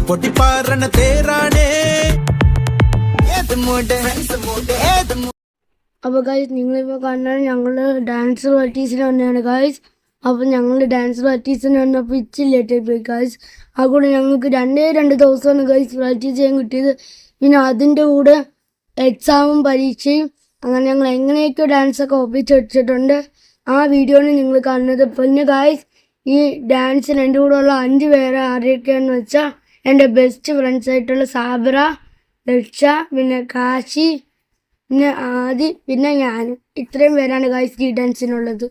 പൊട്ടിപ്പാറണ തേരാണേ. അപ്പോൾ ഗൈസ് നിങ്ങളിപ്പോൾ കണ്ടാൽ ഞങ്ങൾ ഡാൻസ് പ്രാക്ടീസിന് തന്നെയാണ് ഗൈസ്. അപ്പോൾ ഞങ്ങൾ ഡാൻസ് പ്രാക്ടീസിന് വന്നപ്പോൾ ഇച്ചിരി ലേറ്റായി പോയി ഗൈസ്. അതുകൊണ്ട് ഞങ്ങൾക്ക് രണ്ട് ദിവസമാണ് ഗൈസ് പ്രാക്ടീസ് ചെയ്യാൻ കിട്ടിയത്. പിന്നെ അതിൻ്റെ കൂടെ എക്സാമും പരീക്ഷയും. അങ്ങനെ ഞങ്ങൾ എങ്ങനെയൊക്കെ ഡാൻസൊക്കെ ഒപ്പിച്ചെടുത്തിട്ടുണ്ട്. ആ വീഡിയോയാണ് നിങ്ങൾ കാണുന്നത്. പിന്നെ ഗൈസ് ഈ ഡാൻസിന് എൻ്റെ കൂടെ ഉള്ള 5 പേരെ ആരെയൊക്കെയാണെന്ന് വെച്ചാൽ എൻ്റെ ബെസ്റ്റ് ഫ്രണ്ട്സായിട്ടുള്ള സാബറ, ലക്ഷ, പിന്നെ കാശി, പിന്നെ ആദി, പിന്നെ ഞാൻ. ഇത്രയും പേരാണ് ഗൈസ് ഈ ഡാൻസിനുള്ളത്.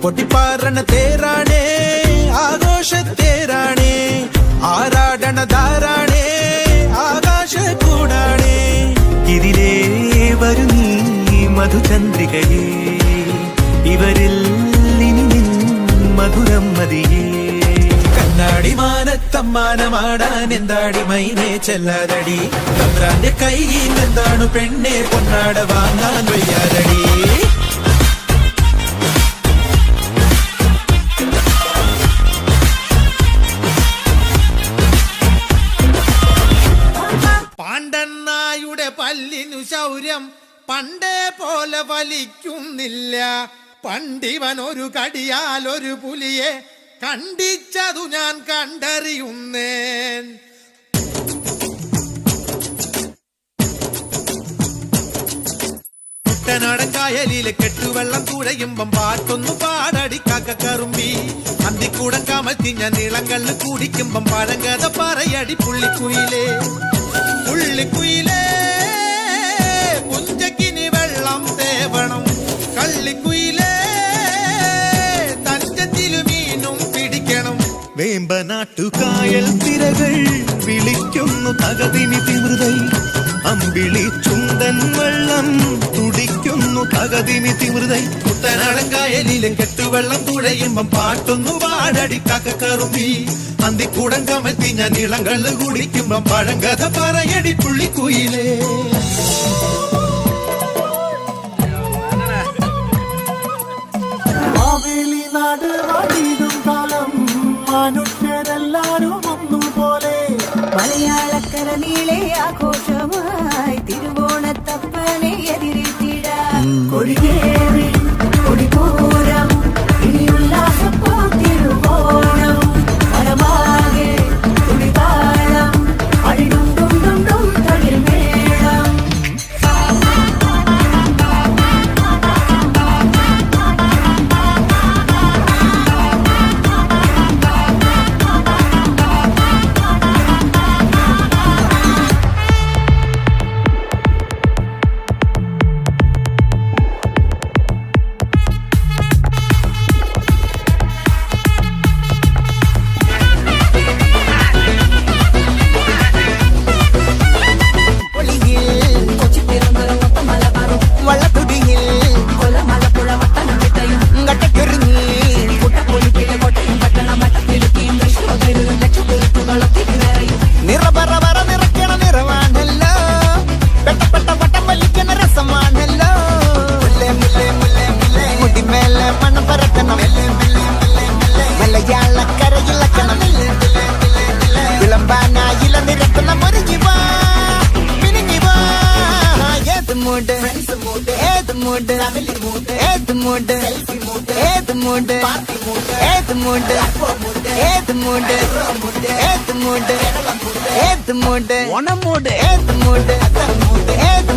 പൊട്ടിപ്പാറണ തേരാണേ, ആഘോഷത്തേരാണേ, ആരാടണ ധാരാണേ, ആകാശ കൂടാണേ. ഇതിലേ വരു നീ മധുചന്ദ്രികയേ, ഇവരിൽ ഇനി നിൻ മധുരം മതിയേ. കണ്ണാടി മാനത്തമ്മാനമാടാൻ എന്താടി മൈനെ ചെല്ലാതടി, തമ്പ്രാന്റെ കയ്യിൽ എന്താണ് പെണ്ണെ പൊന്നാട വാങ്ങാൻ വയ്യാതടി. പാണ്ടണ്ണായുടെ പല്ലിനു ശൗര്യം പണ്ടേ പോലെ വലിക്കുന്നില്ല. പണ്ടിവൻ ഒരു കടിയാൽ ഒരു പുലിയെ കണ്ടിച്ചതു ഞാൻ കണ്ടറിയുന്നേൻ. കുട്ടനാടൻ കായലിലെ കെട്ടുവെള്ളം തുഴയുമ്പം പാട്ടൊന്നു പാടടി കാക്കക്കറുമ്പി. അന്തിക്കൂടം കമത്തി ഞാൻ നീളങ്കള്ള് കുടിക്കുമ്പം പഴങ്കഥ പറയടി പുള്ളിക്കുയിലേ. പുള്ളിക്കുയിലേ പുഞ്ചക്കിനി വെള്ളം തേവണം, കള്ളിക്കുയിലേ തഞ്ചത്തിലു മീനും പിടിക്കണം. വേമ്പനാട്ടുകായൽ തിരകൾ വിളിക്കുന്നു തകതിനി തിമൃതൈ, അമ്പിളി ചുണ്ടൻ വെള്ളം തുടിക്കുന്നു തകതിനി തിമൃതൈ. കുട്ടനാടൻ കായലിലെ കെട്ടുവെള്ളം തുഴയുമ്പം പാട്ടൊന്നു പാടടി കാക്കക്കറുമ്പി. അന്തിക്കൂടം കമത്തി ഞാൻ ഇളങ്കള്ള് കുടിക്കുമ്പം പഴങ്കഥ പറയടി പുള്ളിക്കുയിലേ. നാട് വാടിയിടും കാലം മനുഷ്യരെല്ലാരും ഒന്നുപോലെ. മലയാളക്കര നീളെ ആഘോഷമായി തിരുവോണത്തപ്പനെ എതിരിട്ടിടാം. കൊടിയേറി കൊടിപൂരം ഇനി ഉല്ലാസപ്പോ തിരുവോണം. മലമാകെ തുടിതാളം അടിടും ഡും ഡും ഡും തളിർമേളം. ഏത്